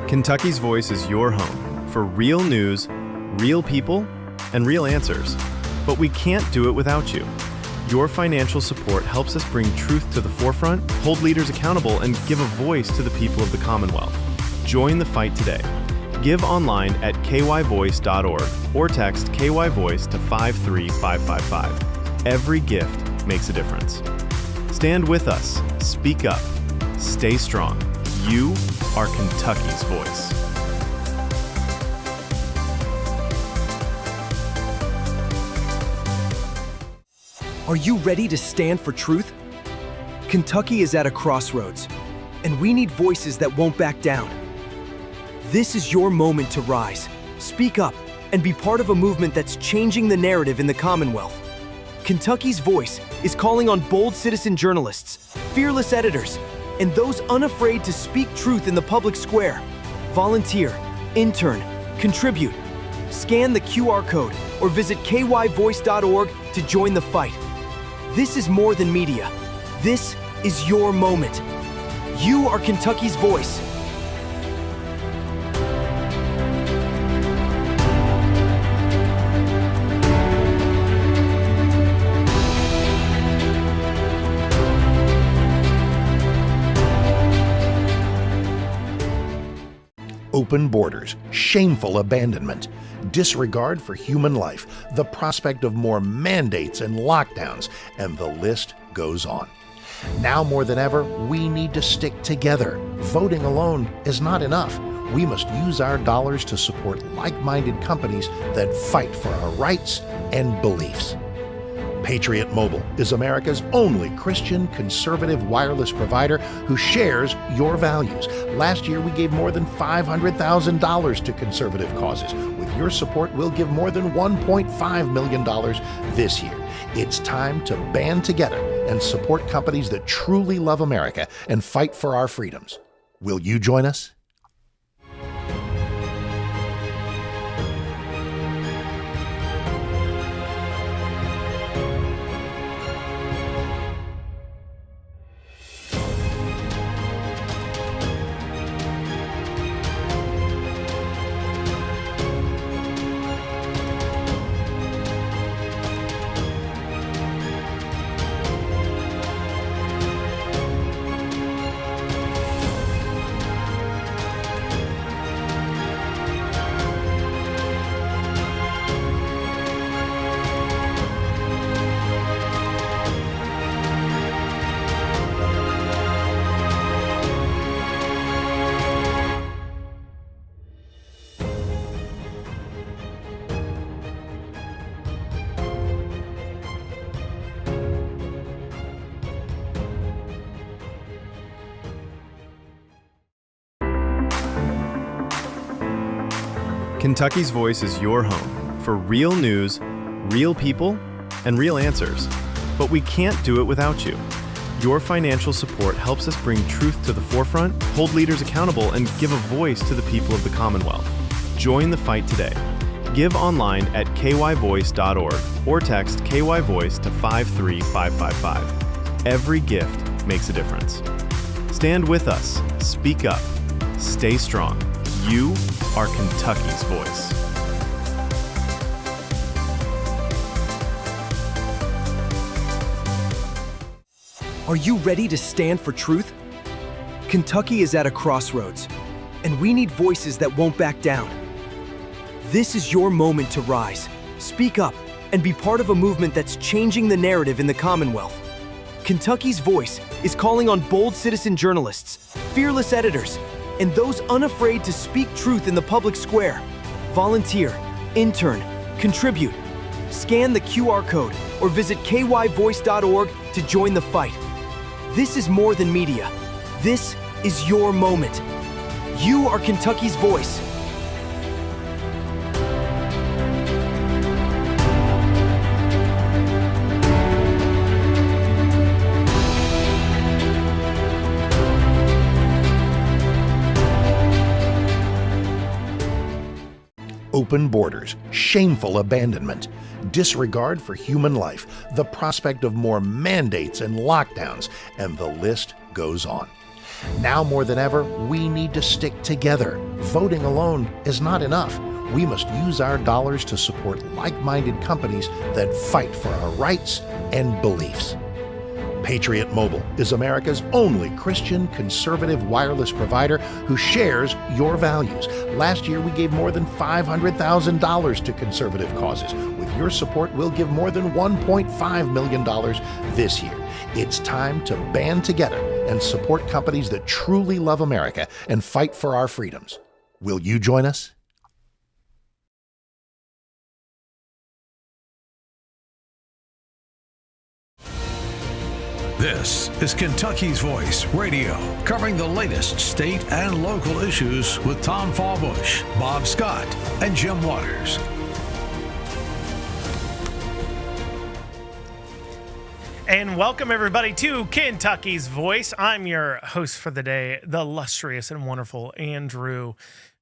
Kentucky's Voice is your home for real news, real people, and real answers. But we can't do it without you. Your financial support helps us bring truth to the forefront, hold leaders accountable, and give a voice to the people of the Commonwealth. Join the fight today. Give online at kyvoice.org or text KYVoice to 53555. Every gift makes a difference. Stand with us. Speak up. Stay strong. You are Kentucky's voice. Are you ready to stand for truth? Kentucky is at a crossroads, and we need voices that won't back down. This is your moment to rise, speak up, and be part of a movement that's changing the narrative in the Commonwealth. Kentucky's Voice is calling on bold citizen journalists, fearless editors, and those unafraid to speak truth in the public square. Volunteer, intern, contribute. Scan the QR code or visit kyvoice.org to join the fight. This is more than media. This is your moment. You are Kentucky's voice. Open borders, shameful abandonment, disregard for human life, the prospect of more mandates and lockdowns, and the list goes on. Now more than ever, we need to stick together. Voting alone is not enough. We must use our dollars to support like-minded companies that fight for our rights and beliefs. Patriot Mobile is America's only Christian conservative wireless provider who shares your values. Last year, we gave more than $500,000 to conservative causes. With your support, we'll give more than $1.5 million this year. It's time to band together and support companies that truly love America and fight for our freedoms. Will you join us? Kentucky's Voice is your home for real news, real people, and real answers. But we can't do it without you. Your financial support helps us bring truth to the forefront, hold leaders accountable, and give a voice to the people of the Commonwealth. Join the fight today. Give online at kyvoice.org or text KYVoice to 53555. Every gift makes a difference. Stand with us. Speak up. Stay strong. You are Kentucky's voice. Are you ready to stand for truth? Kentucky is at a crossroads, and we need voices that won't back down. This is your moment to rise, speak up, and be part of a movement that's changing the narrative in the Commonwealth. Kentucky's Voice is calling on bold citizen journalists, fearless editors, and those unafraid to speak truth in the public square. Volunteer, intern, contribute. Scan the QR code or visit kyvoice.org to join the fight. This is more than media. This is your moment. You are Kentucky's voice. Open borders, shameful abandonment, disregard for human life, the prospect of more mandates and lockdowns, and the list goes on. Now more than ever, we need to stick together. Voting alone is not enough. We must use our dollars to support like-minded companies that fight for our rights and beliefs. Patriot Mobile is America's only Christian conservative wireless provider who shares your values. Last year, we gave more than $500,000 to conservative causes. With your support, we'll give more than $1.5 million this year. It's time to band together and support companies that truly love America and fight for our freedoms. Will you join us? This is Kentucky's Voice Radio, covering the latest state and local issues with Tom Fallbush, Bob Scott, and Jim Waters. And welcome, everybody, to Kentucky's Voice. I'm your host for the day, the illustrious and wonderful Andrew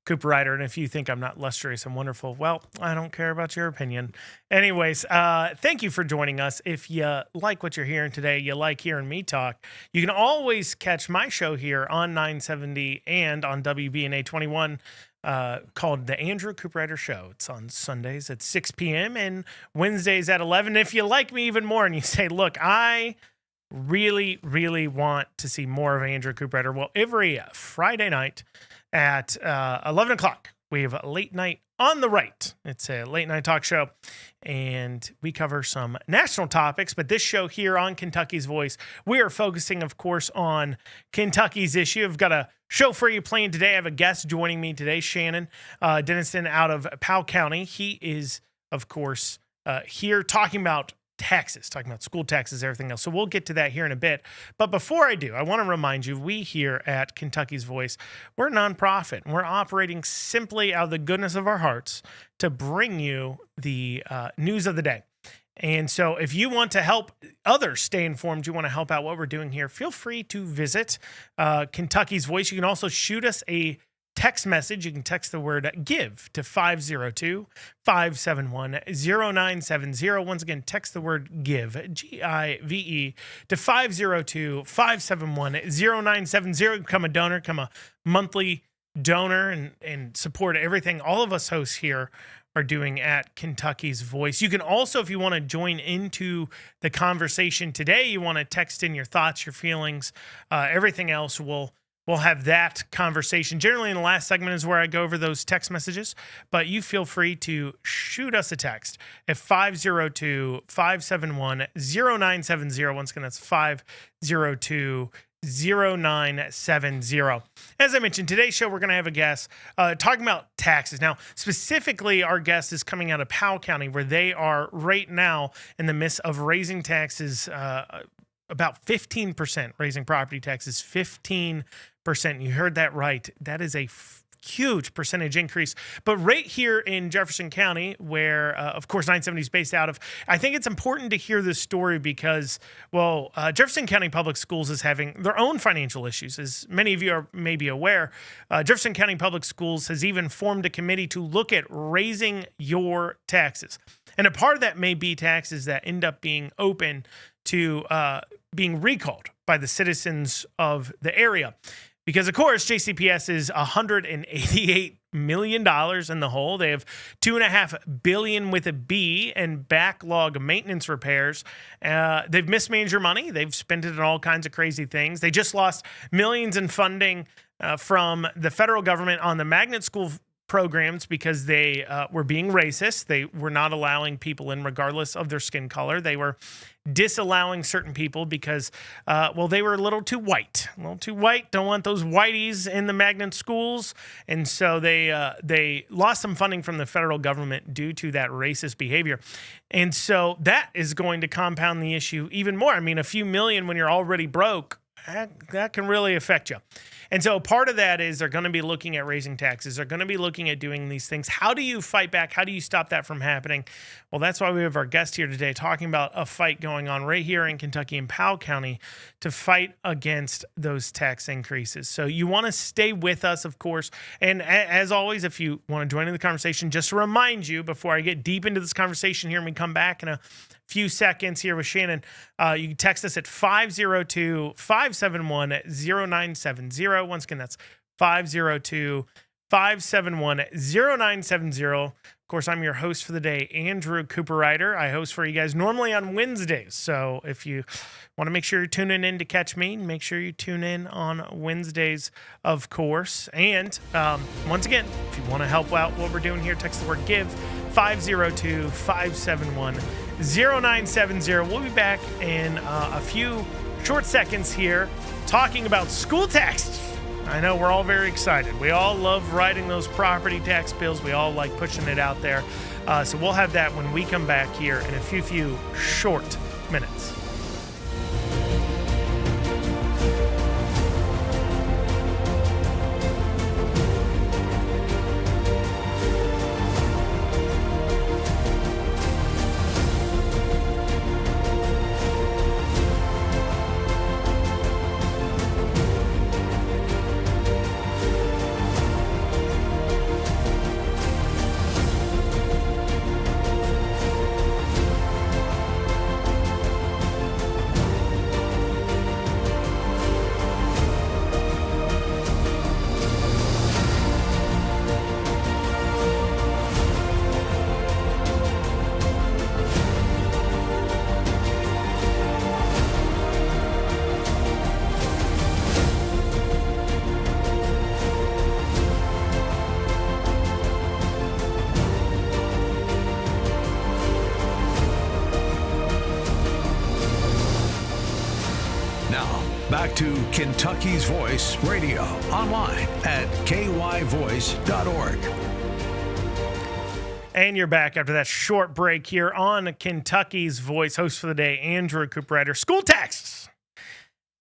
Cooper Ryder. And if you think I'm not illustrious and wonderful, well, I don't care about your opinion. Anyways, thank you for joining us. If you like what you're hearing today, you like hearing me talk, you can always catch my show here on 970 and on WBNA 21 called The Andrew Cooper Ryder Show. It's on Sundays at 6 p.m. and Wednesdays at 11. If you like me even more and you say, look, I really, really want to see more of Andrew Cooper Ryder, well, every Friday night at 11 o'clock, we have a Late Night on the Right. It's a late night talk show, and we cover some national topics. But this show here on Kentucky's Voice, we are focusing, of course, on Kentucky's issue. I've got a show for you playing today. I have a guest joining me today, Shannon Denniston out of Powell County. He is, of course, here talking about taxes, talking about school taxes, everything else. So we'll get to that here in a bit. But before I do, I want to remind you, we here at Kentucky's Voice, we're a nonprofit, and we're operating simply out of the goodness of our hearts to bring you the news of the day. And so if you want to help others stay informed, you want to help out what we're doing here, feel free to visit Kentucky's Voice. You can also shoot us a text message. You can text the word GIVE to 502-571-0970. Once again, text the word GIVE, G-I-V-E, to 502-571-0970. Become a donor, become a monthly donor, and support everything all of us hosts here are doing at Kentucky's Voice. You can also, if you want to join into the conversation today, you want to text in your thoughts, your feelings, everything else, We'll have that conversation. Generally, in the last segment is where I go over those text messages, but you feel free to shoot us a text at 502-571-0970. Once again, that's 502-0970. As I mentioned, today's show, we're going to have a guest talking about taxes. Now, specifically, our guest is coming out of Powell County, where they are right now in the midst of raising taxes about 15%, raising property taxes 15%. You heard that right. That is a huge percentage increase. But right here in Jefferson County, where, of course, 970 is based out of, I think it's important to hear this story because, well, Jefferson County Public Schools is having their own financial issues. As many of you are maybe aware, Jefferson County Public Schools has even formed a committee to look at raising your taxes. And a part of that may be taxes that end up being open to being recalled by the citizens of the area. Because, of course, JCPS is $188 million in the hole. They have $2.5 billion with a B in backlog maintenance repairs. They've mismanaged your money. They've spent it on all kinds of crazy things. They just lost millions in funding from the federal government on the magnet school programs because they were being racist. They were not allowing people in regardless of their skin color. They were disallowing certain people because, they were a little too white. Don't want those whiteys in the magnet schools. And so they lost some funding from the federal government due to that racist behavior. And so that is going to compound the issue even more. I mean, a few million when you're already broke, that can really affect you. And so part of that is they're going to be looking at raising taxes. They're going to be looking at doing these things. How do you fight back? How do you stop that from happening? Well, that's why we have our guest here today talking about a fight going on right here in Kentucky in Powell County to fight against those tax increases. So you want to stay with us, of course. And as always, if you want to join in the conversation, just to remind you before I get deep into this conversation here and we come back in a few seconds here with Shannon. You can text us at 502-571-0970. Once again, that's 502-571-0970. Of course, I'm your host for the day, Andrew Cooper Ryder. I host for you guys normally on Wednesdays. So if you want to make sure you're tuning in to catch me, make sure you tune in on Wednesdays, of course. And once again, if you want to help out what we're doing here, text the word GIVE, 502-571-0970. We'll be back in a few short seconds here talking about school taxes. I know we're all very excited. We all love writing those property tax bills. We all like pushing it out there. So we'll have that when we come back here in a few short minutes. Back to Kentucky's Voice Radio, online at kyvoice.org. And you're back after that short break here on Kentucky's Voice. Host for the day, Andrew Cooper Ryder. School taxes.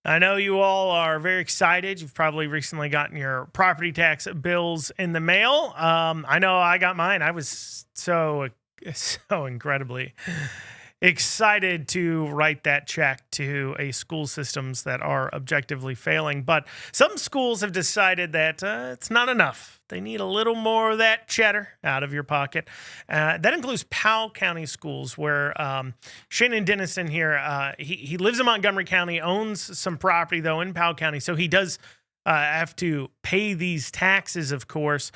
I know you all are very excited. You've probably recently gotten your property tax bills in the mail. I know I got mine. I was so incredibly excited to write that check to a school systems that are objectively failing. But some schools have decided that it's not enough. They need a little more of that cheddar out of your pocket. That includes Powell County schools, where Shannon Dennison here, he lives in Montgomery County, owns some property, though, in Powell County. So he does have to pay these taxes, of course.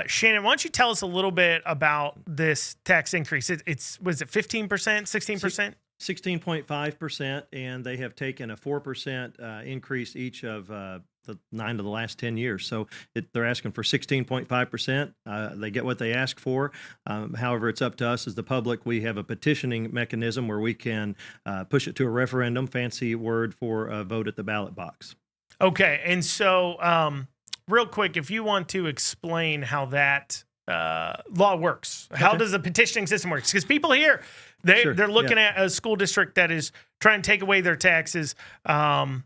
Shannon, why don't you tell us a little bit about this tax increase? Was it 15%, 16%? 16.5%, and they have taken a 4% increase each of the 9 of the last 10 years. So they're asking for 16.5%. They get what they ask for. However, it's up to us as the public. We have a petitioning mechanism where we can push it to a referendum, fancy word for a vote at the ballot box. Okay, and so real quick, if you want to explain how that law works, how does the petitioning system work? Because people here, they're looking at a school district that is trying to take away their taxes and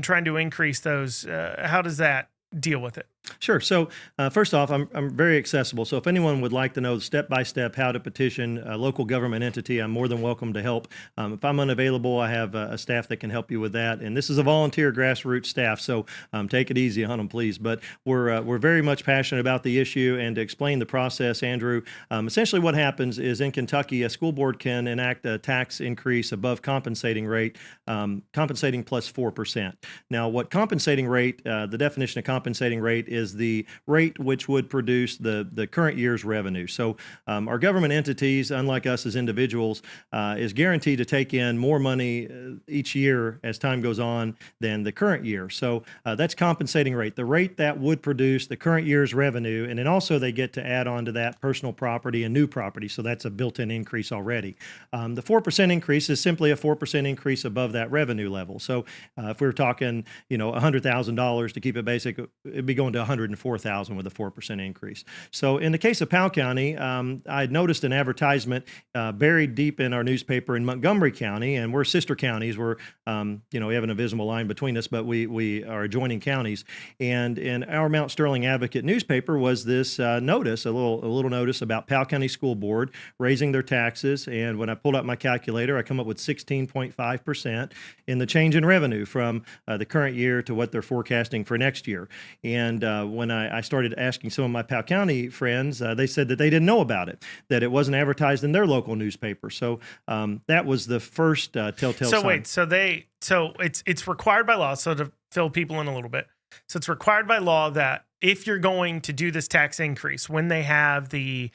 trying to increase those. How does that deal with it? Sure. So first off, I'm very accessible. So if anyone would like to know step-by-step how to petition a local government entity, I'm more than welcome to help. If I'm unavailable, I have a staff that can help you with that. And this is a volunteer grassroots staff, so take it easy on them, please. But we're very much passionate about the issue. And to explain the process, Andrew, essentially what happens is in Kentucky, a school board can enact a tax increase above compensating rate, compensating plus 4%. Now, what compensating rate, the definition of compensating rate is the rate which would produce the current year's revenue. So our government entities, unlike us as individuals, is guaranteed to take in more money each year as time goes on than the current year. So that's compensating rate, the rate that would produce the current year's revenue. And then also they get to add on to that personal property and new property. So that's a built-in increase already. The 4% increase is simply a 4% increase above that revenue level. So if we were talking, $100,000 to keep it basic, it'd be going to $104,000 with a 4% increase. So in the case of Powell County, I had noticed an advertisement buried deep in our newspaper in Montgomery County, and we're sister counties. We're, we have an invisible line between us, but we are adjoining counties. And in our Mount Sterling Advocate newspaper was this notice, a little notice about Powell County School Board raising their taxes. And when I pulled up my calculator, I come up with 16.5% in the change in revenue from the current year to what they're forecasting for next year. And when I started asking some of my Powell County friends, they said that they didn't know about it, that it wasn't advertised in their local newspaper. So that was the first telltale So sign. wait, so it's required by law. So to fill people in a little bit, so it's required by law that if you're going to do this tax increase, when they have the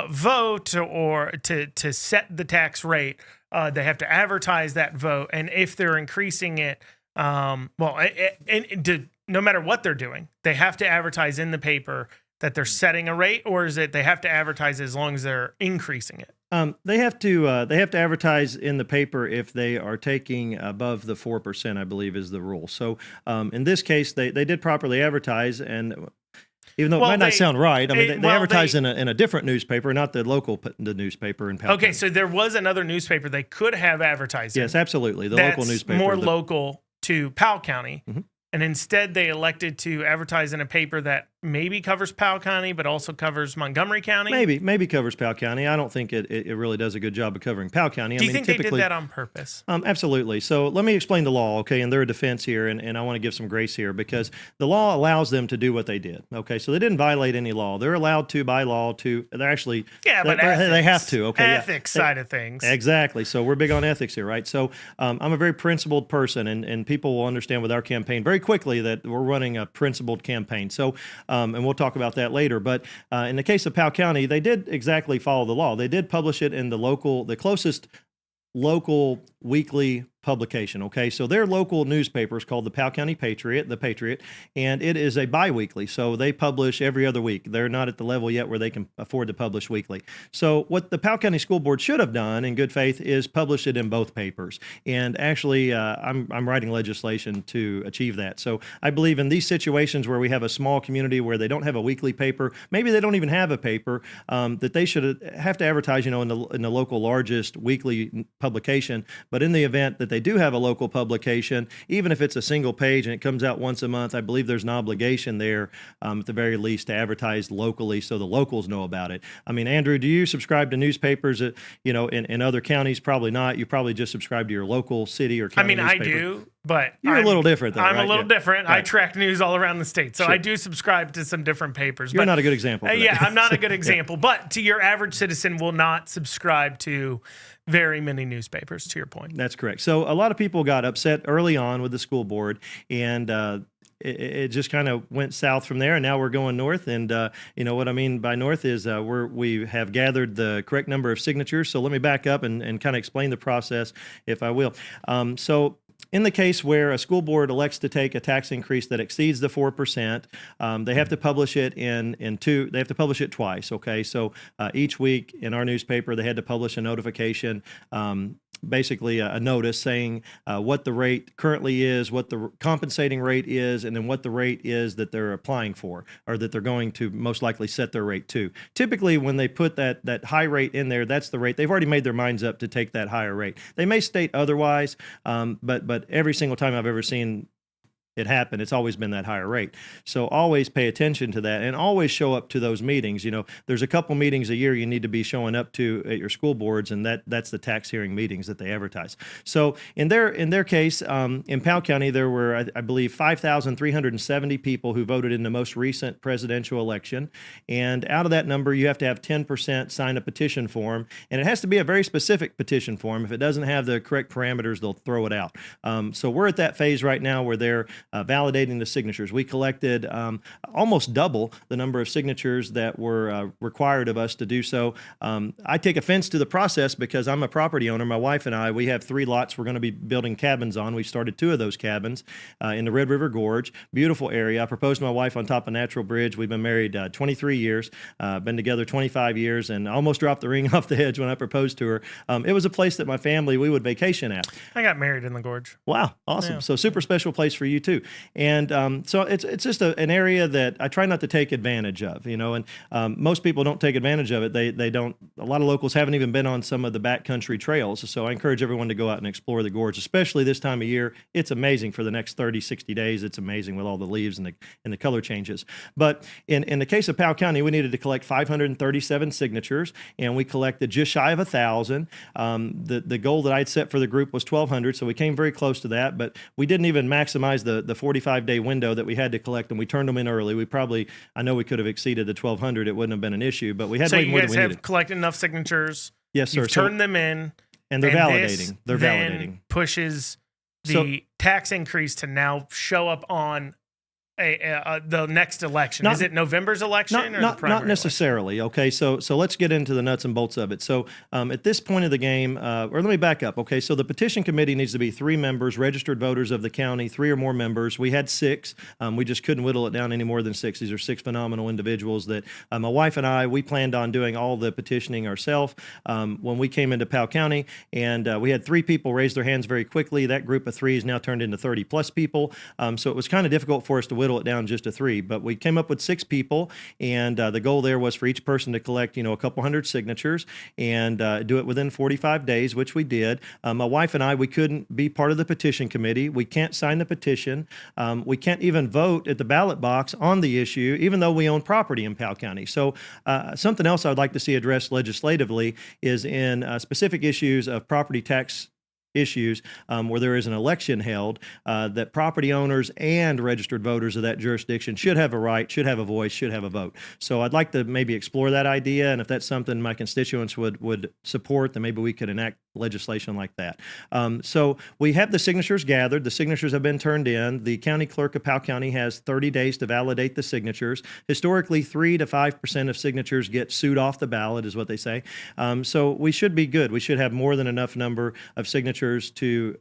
vote or to set the tax rate, they have to advertise that vote. And if they're increasing it, no matter what they're doing, they have to advertise in the paper that they're setting a rate, or is it they have to advertise as long as they're increasing it? They have to advertise in the paper if they are taking above the 4%, I believe is the rule. So in this case, they did properly advertise, and even though it might not sound right, I mean, they advertised in a different newspaper, not the the newspaper in Powell County. Okay, so there was another newspaper they could have advertised in. Yes, absolutely. The That's local newspaper. more local to Powell County. Mhm. And instead, they elected to advertise in a paper that maybe covers Powell County, but also covers Montgomery County. Maybe covers Powell County. I don't think it really does a good job of covering Powell County. Do you think they did that on purpose? Absolutely. So let me explain the law, okay, and their defense here, and I want to give some grace here because the law allows them to do what they did, okay? So they didn't violate any law. They're allowed to, by law, they're actually... Yeah, but they have to, okay? Ethics side of things. Exactly. So we're big on ethics here, right? So I'm a very principled person, and people will understand with our campaign very quickly that we're running a principled campaign. So, and we'll talk about that later. But in the case of Powell County, they did exactly follow the law. They did publish it in the closest local weekly publication. Okay, so their local newspaper is called the Powell County Patriot, and it is a biweekly. So they publish every other week. They're not at the level yet where they can afford to publish weekly. So what the Powell County School Board should have done in good faith is publish it in both papers. And actually, I'm writing legislation to achieve that. So I believe in these situations where we have a small community where they don't have a weekly paper, maybe they don't even have a paper, that they should have to advertise, in the local largest weekly publication. But in the event that they do have a local publication, even if it's a single page and it comes out once a month, I believe there's an obligation there, at the very least, to advertise locally so the locals know about it. I mean, Andrew, do you subscribe to newspapers in other counties? Probably not. You probably just subscribe to your local city or county newspaper. I do, but you're a little different, though, I'm right? a little different. Right. I track news all around the state, so Sure. I do subscribe to some different papers. You're not a good example. For that. Yeah, I'm not a good example, but to your average citizen will not subscribe to very many newspapers, to your point. That's correct. So a lot of people got upset early on with the school board, and it just kind of went south from there, and now we're going north. And what I mean by north is we have gathered the correct number of signatures. So let me back up and kind of explain the process, if I will. So in the case where a school board elects to take a tax increase that exceeds the 4%, they have to publish it they have to publish it twice. Okay, so each week in our newspaper they had to publish a notification, basically a notice saying what the rate currently is, what the compensating rate is, and then what the rate is that they're applying for, or that they're going to most likely set their rate to. Typically, when they put that high rate in there, that's the rate. They've already made their minds up to take that higher rate. They may state otherwise, but every single time I've ever seen it happen, it's always been that higher rate. So always pay attention to that, and always show up to those meetings. There's a couple meetings a year you need to be showing up to at your school boards, and that's the tax hearing meetings that they advertise. So in their case, in Powell County, there were, I believe, 5,370 people who voted in the most recent presidential election. And out of that number, you have to have 10% sign a petition form, and it has to be a very specific petition form. If it doesn't have the correct parameters, they'll throw it out. So we're at that phase right now where they're validating the signatures. We collected almost double the number of signatures that were required of us to do so. I take offense to the process because I'm a property owner. My wife and I, we have 3 lots we're going to be building cabins on. We started 2 of those cabins in the Red River Gorge. Beautiful area. I proposed to my wife on top of Natural Bridge. We've been married 23 years, been together 25 years, and almost dropped the ring off the hedge when I proposed to her. It was a place that my family, we would vacation at. I got married in the Gorge. Wow, awesome. Yeah. So super special place for you too. And so it's just an area that I try not to take advantage of, and most people don't take advantage of it. They don't. A lot of locals haven't even been on some of the backcountry trails. So I encourage everyone to go out and explore the gorge, especially this time of year. It's amazing for the next 30, 60 days. It's amazing with all the leaves and the color changes. But in the case of Powell County, we needed to collect 537 signatures, and we collected just shy of 1,000. The goal that I had set for the group was 1,200, so we came very close to that, but we didn't even maximize the 45-day window that we had to collect, and we turned them in early. I know we could have exceeded the 1,200. It wouldn't have been an issue, but we had So way you more guys than we have needed. collected enough signatures. Yes, sir. You've turned them in. And they're this validating. They're then validating. pushes the tax increase to now show up on the next election. Is it November's election or the primary not necessarily. Okay, so let's get into the nuts and bolts of it. So at this point of the game, or let me back up. Okay, so the petition committee needs to be 3 members, registered voters of the county, 3 or more members. We had 6. We just couldn't whittle it down any more than 6. These are 6 phenomenal individuals that my wife and I, we planned on doing all the petitioning ourselves when we came into Powell County, and we had 3 people raise their hands very quickly. That group of 3 is now turned into 30 plus people. So it was kind of difficult for us to whittle it down just to 3, but we came up with 6 people, and the goal there was for each person to collect, a couple hundred signatures and do it within 45 days, which we did. My wife and I, we couldn't be part of the petition committee. We can't sign the petition. We can't even vote at the ballot box on the issue, even though we own property in Powell County. So something else I would like to see addressed legislatively is in specific issues of property tax issues where there is an election held, that property owners and registered voters of that jurisdiction should have a right, should have a voice, should have a vote. So I'd like to maybe explore that idea, and if that's something my constituents would support, then maybe we could enact legislation like that. So we have the signatures gathered. The signatures have been turned in. The county clerk of Powell County has 30 days to validate the signatures. Historically, 3 to 5% of signatures get sued off the ballot, is what they say. So we should be good. We should have more than enough number of signatures to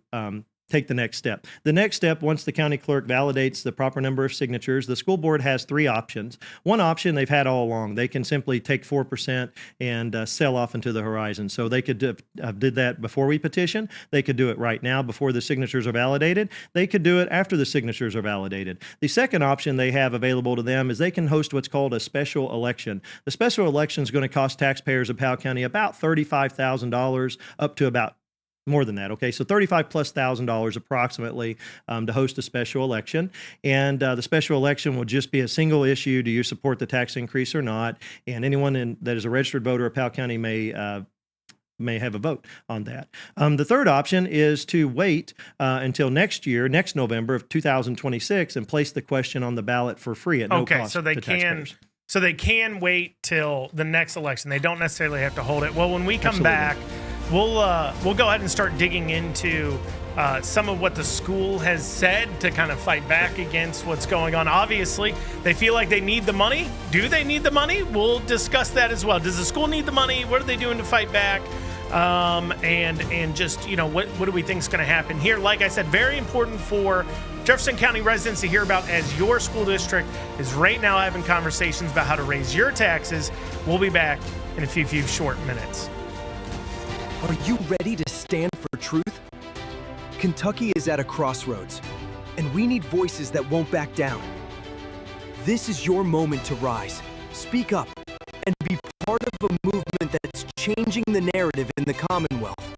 take the next step. The next step, once the county clerk validates the proper number of signatures, the school board has 3 options. One option they've had all along. They can simply take 4% and sell off into the horizon. So they could did that before we petition. They could do it right now before the signatures are validated. They could do it after the signatures are validated. The second option they have available to them is they can host what's called a special election. The special election is going to cost taxpayers of Powell County about $35,000 up to about more than that, okay? So $35,000+ approximately to host a special election. And the special election will just be a single issue. Do you support the tax increase or not? And anyone that is a registered voter of Powell County may have a vote on that. The third option is to wait until next November of 2026, and place the question on the ballot for free at no cost to taxpayers. So they can wait till the next election. They don't necessarily have to hold it. Well, when we come back, we'll go ahead and start digging into some of what the school has said to kind of fight back against what's going on. Obviously, they feel like they need the money. Do they need the money? We'll discuss that as well. Does the school need the money? What are they doing to fight back? And just, what do we think is going to happen here? Like I said, very important for Jefferson County residents to hear about, as your school district is right now having conversations about how to raise your taxes. We'll be back in a few short minutes. Are you ready to stand for truth? Kentucky is at a crossroads, and we need voices that won't back down. This is your moment to rise, speak up, and be part of a movement that's changing the narrative in the Commonwealth.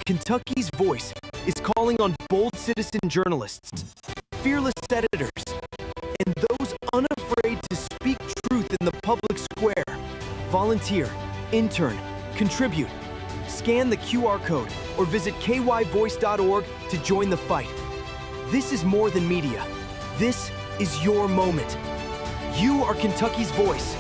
Kentucky's Voice is calling on bold citizen journalists, fearless senators, and those unafraid to speak truth in the public square. Volunteer, intern, contribute. Scan the QR code or visit kyvoice.org to join the fight. This is more than media. This is your moment. You are Kentucky's voice.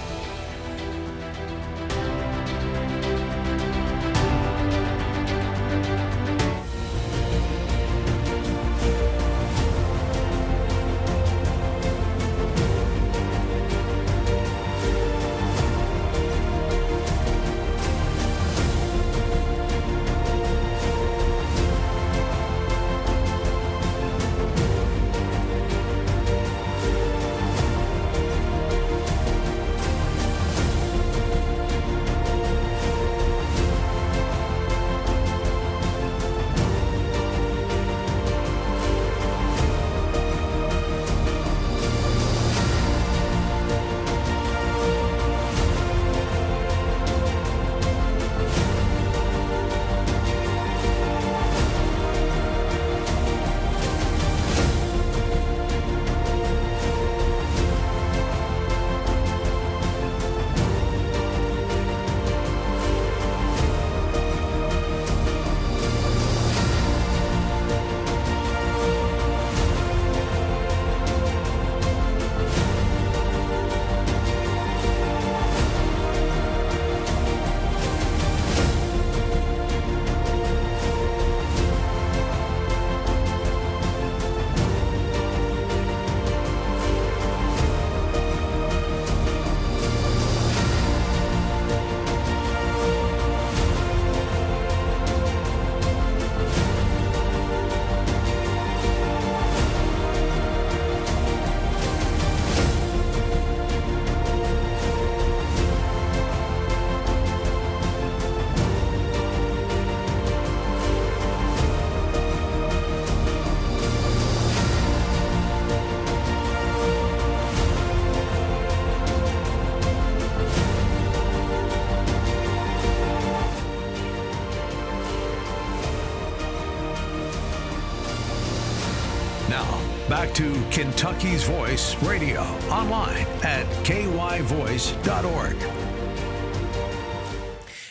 back to Kentucky's Voice Radio online at kyvoice.org.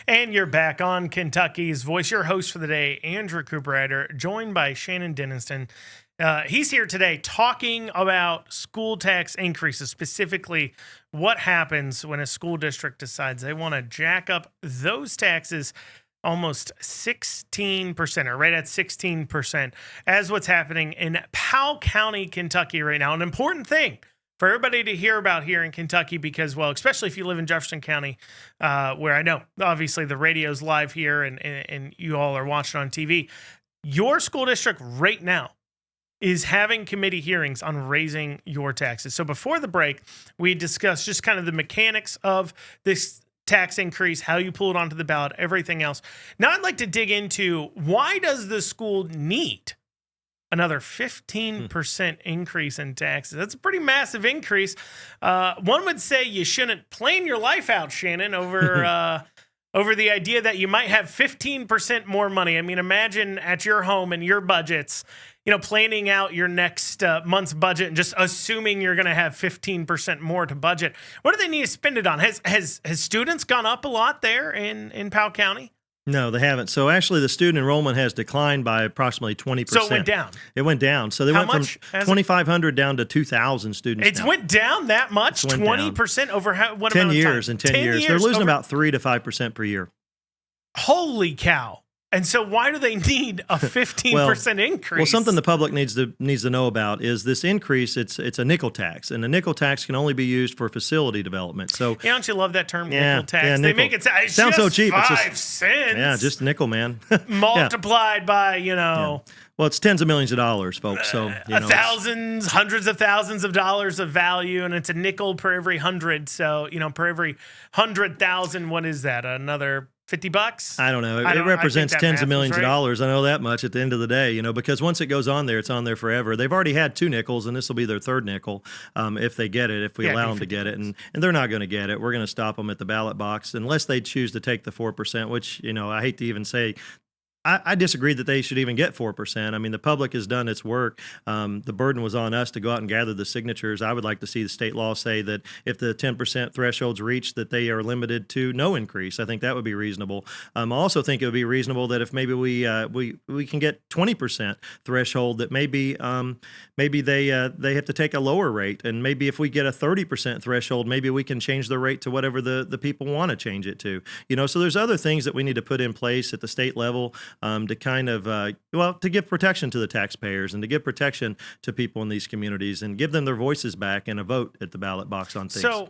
And you're back on Kentucky's Voice. Your host for the day, Andrew Cooperrider, joined by Shannon Denniston. He's here today talking about school tax increases, specifically what happens when a school district decides they want to jack up those taxes almost 16%, or right at 16%, as what's happening in Powell County, Kentucky right now. An important thing for everybody to hear about here in Kentucky because, well, especially if you live in Jefferson County, where I know, obviously, the radio's live here and you all are watching on TV. Your school district right now is having committee hearings on raising your taxes. So before the break, we discussed just kind of the mechanics of this tax increase, how you pull it onto the ballot, everything else. Now I'd like to dig into why does the school need another 15% increase in taxes? That's a pretty massive increase. One would say you shouldn't plan your life out, Shannon, over over the idea that you might have 15% more money. I mean, imagine at your home and your budgets, planning out your next month's budget and just assuming you're going to have 15% more to budget. What do they need to spend it on? Has students gone up a lot there in Powell County? No, they haven't. So actually, the student enrollment has declined by approximately 20%. So it went down. It went down. So they went from 2,500 down to 2,000 students. It's went down that much? 20% over what 10 amount of years. time? In 10 years. They're losing about 3 to 5% per year. Holy cow. And so why do they need a 15% increase? Well, something the public needs to know about is this increase. It's a nickel tax, and the nickel tax can only be used for facility development. So, don't you love that term, nickel tax? Yeah, they nickel. make it sounds so cheap. 5 it's just, cents. Yeah, just nickel, man. Multiplied by, Yeah. Well, it's tens of millions of dollars, folks. So thousands, hundreds of thousands of dollars of value, and it's a nickel per every 100. So, per every 100,000, what is that? Another $50? I don't know. It represents tens of millions of dollars. I know that much at the end of the day, because once it goes on there, it's on there forever. They've already had 2 nickels, and this will be their 3rd nickel if they get it, if we allow them to get it. And they're not going to get it. We're going to stop them at the ballot box unless they choose to take the 4%, which, I hate to even say. I disagree that they should even get 4%. I mean, the public has done its work. The burden was on us to go out and gather the signatures. I would like to see the state law say that if the 10% threshold's reached, that they are limited to no increase. I think that would be reasonable. I also think it would be reasonable that if maybe we can get 20% threshold, that maybe they have to take a lower rate, and maybe if we get a 30% threshold, maybe we can change the rate to whatever the people want to change it to. So there's other things that we need to put in place at the state level. To kind of, to give protection to the taxpayers and to give protection to people in these communities and give them their voices back and a vote at the ballot box on things. So,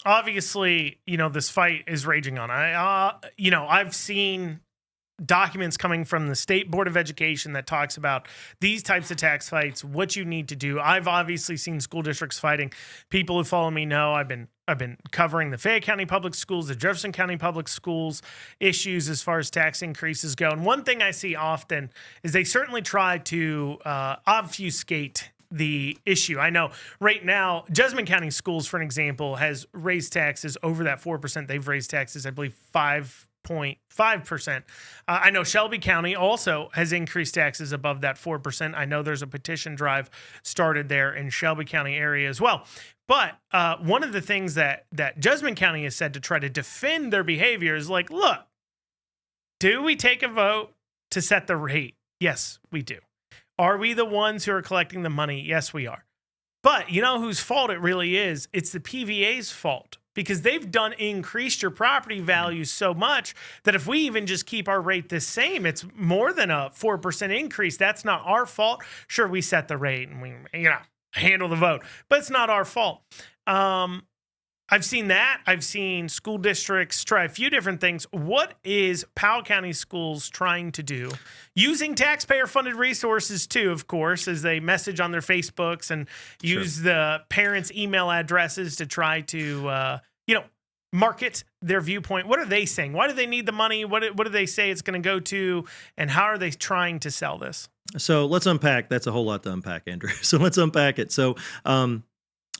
obviously, this fight is raging on. I've seen documents coming from the State Board of Education that talks about these types of tax fights, what you need to do. I've obviously seen school districts fighting. People who follow me know I've been covering the Fayette County Public Schools, the Jefferson County Public Schools issues as far as tax increases go. And one thing I see often is they certainly try to obfuscate the issue. I know right now, Jessamine County Schools, for an example, has raised taxes over that 4%. They've raised taxes, I believe, 5.5%. I know Shelby County also has increased taxes above that 4%. I know there's a petition drive started there in Shelby County area as well. But one of the things that Jessamine County has said to try to defend their behavior is like, look, do we take a vote to set the rate? Yes, we do. Are we the ones who are collecting the money? Yes, we are. But you know whose fault it really is? It's the PVA's fault, because they've increased your property value so much that if we even just keep our rate the same, it's more than a 4% increase. That's not our fault. Sure, we set the rate and we, handle the vote, but it's not our fault. I've seen that. I've seen school districts try a few different things. What is Powell County Schools trying to do? Using taxpayer-funded resources, too, of course, as they message on their Facebooks and use the parents' email addresses to try to, market their viewpoint. What are they saying? Why do they need the money? What do they say it's going to go to? And how are they trying to sell this? So let's unpack. That's a whole lot to unpack, Andrew. So let's unpack it. So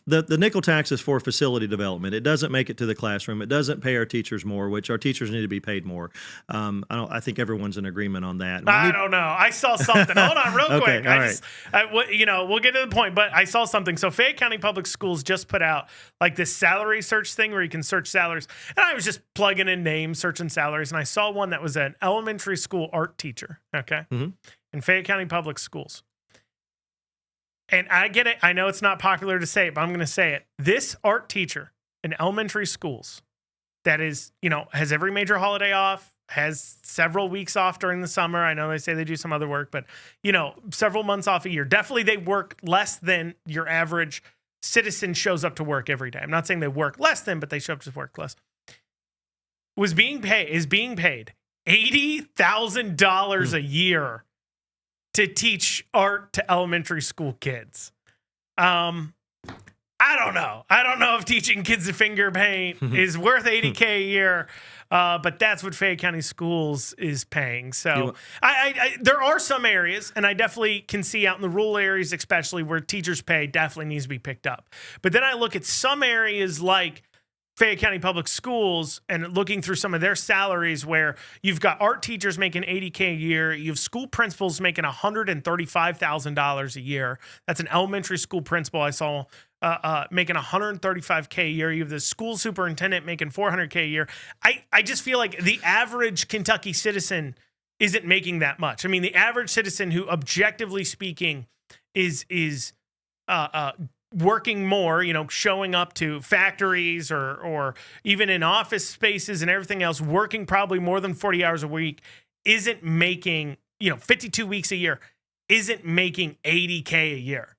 the nickel tax is for facility development. It doesn't make it to the classroom. It doesn't pay our teachers more, which our teachers need to be paid more. I think everyone's in agreement on that. I don't know. I saw something. Hold on, real quick. We'll get to the point, but I saw something. So Fayette County Public Schools just put out like this salary search thing where you can search salaries. And I was just plugging in names, searching salaries, and I saw one that was an elementary school art teacher, okay, in Fayette County Public Schools. And I get it. I know it's not popular to say it, but I'm going to say it. This art teacher in elementary schools that is, has every major holiday off, has several weeks off during the summer. I know they say they do some other work, but, several months off a year. Definitely they work less than your average citizen shows up to work every day. I'm not saying they work less than, but they show up to work less. Is being paid $80,000 a year to teach art to elementary school kids. I don't know. I don't know if teaching kids to finger paint is worth $80K a year, but that's what Fayette County Schools is paying. So there are some areas, and I definitely can see out in the rural areas, especially where teachers' pay definitely needs to be picked up. But then I look at some areas like Fayette County Public Schools and looking through some of their salaries where you've got art teachers making $80K a year. You have school principals making $135,000 a year. That's an elementary school principal I saw making $135K a year. You have the school superintendent making $400K a year. I just feel like the average Kentucky citizen isn't making that much. I mean, the average citizen who, objectively speaking, is working more, showing up to factories or even in office spaces and everything else, working probably more than 40 hours a week, isn't making, 52 weeks a year, isn't making $80K a year.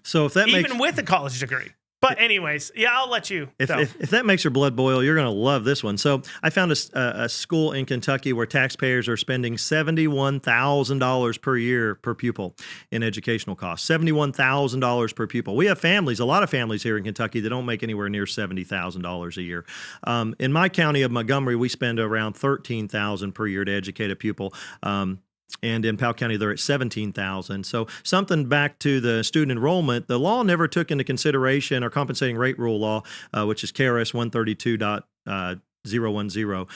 So if that even with a college degree. But anyways, I'll let you. If that makes your blood boil, you're going to love this one. So I found a school in Kentucky where taxpayers are spending $71,000 per year per pupil in educational costs. $71,000 per pupil. We have families, a lot of families here in Kentucky that don't make anywhere near $70,000 a year. In my county of Montgomery, we spend around $13,000 per year to educate a pupil. And in Powell County, they're at $17,000. So something back to the student enrollment, the law never took into consideration our compensating rate rule law, which is KRS 132.010.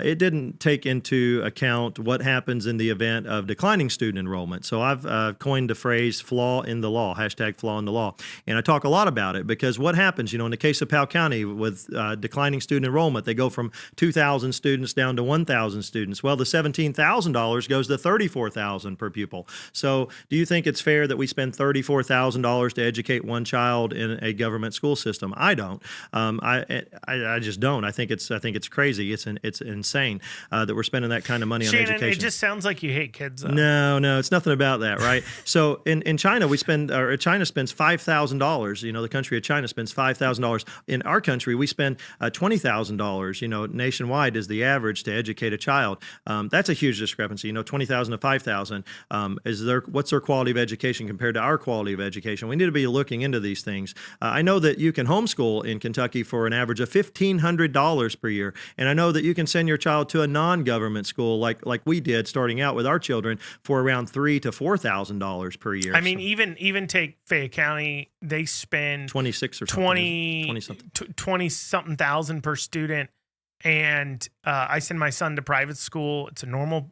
It didn't take into account what happens in the event of declining student enrollment. So I've coined the phrase flaw in the law, hashtag flaw in the law. And I talk a lot about it because what happens, in the case of Powell County with declining student enrollment, they go from 2,000 students down to 1,000 students. Well, the $17,000 goes to $34,000 per pupil. So do you think it's fair that we spend $34,000 to educate one child in a government school system? I don't. I just don't. I think it's crazy. It's insane that we're spending that kind of money on education. It just sounds like you hate kids. No, it's nothing about that, right? So in China, China spends $5,000. The country of China spends $5,000. In our country, we spend $20,000. Nationwide is the average to educate a child. That's a huge discrepancy. $20,000 to $5,000. What's their quality of education compared to our quality of education? We need to be looking into these things. I know that you can homeschool in Kentucky for an average of $1,500 per year. And I know that you can send your child to a non-government school like we did starting out with our children for around $3,000 to $4,000 per year. I mean, even take Fayette County, they spend 26 or 20 something thousand per student. And I send my son to private school. It's a normal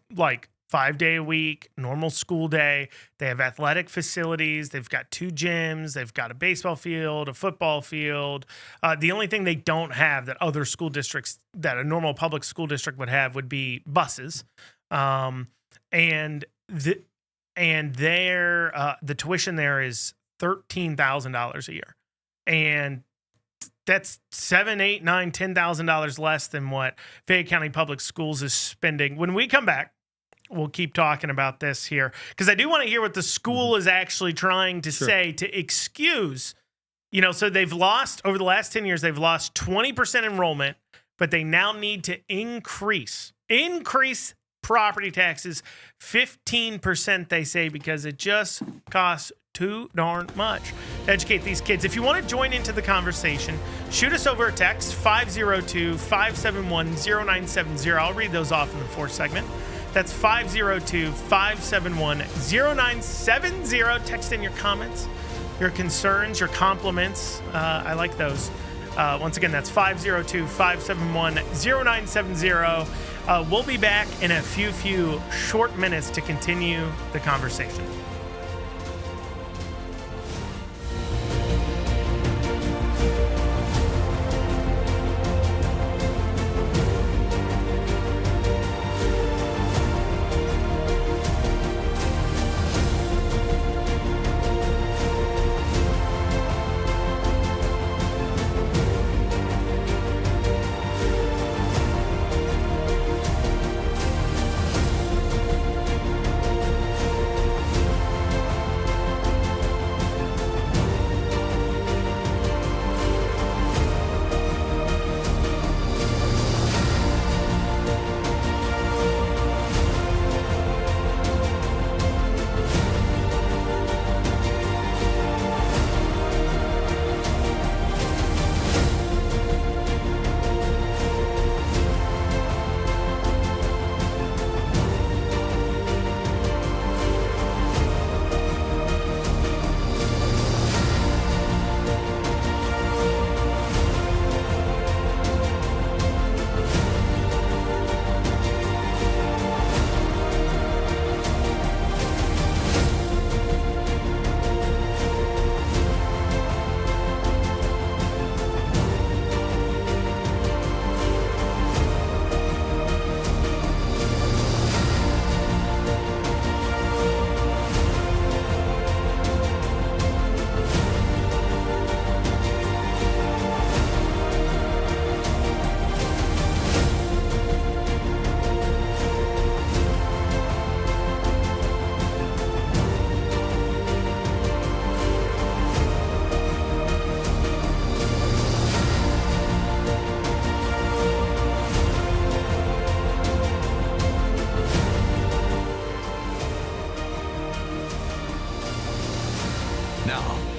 5-day a week, normal school day. They have athletic facilities. They've got 2 gyms. They've got a baseball field, a football field. The only thing they don't have that other school districts, that a normal public school district would have, would be buses. And the tuition there is $13,000 a year. And that's $7,000, $8,000, $9,000, $10,000 less than what Fayette County Public Schools is spending. When we come back, we'll keep talking about this here because I do want to hear what the school is actually trying to say to excuse, so they've lost over the last 10 years, they've lost 20% enrollment, but they now need to increase property taxes 15%, they say, because it just costs too darn much to educate these kids. If you want to join into the conversation, shoot us over a text 502-571-0970. I'll read those off in the fourth segment. That's 502-571-0970. Text in your comments. your concerns, your compliments. I like those. Once again, that's 502-571-0970. We'll be back in a few short minutes to continue the conversation.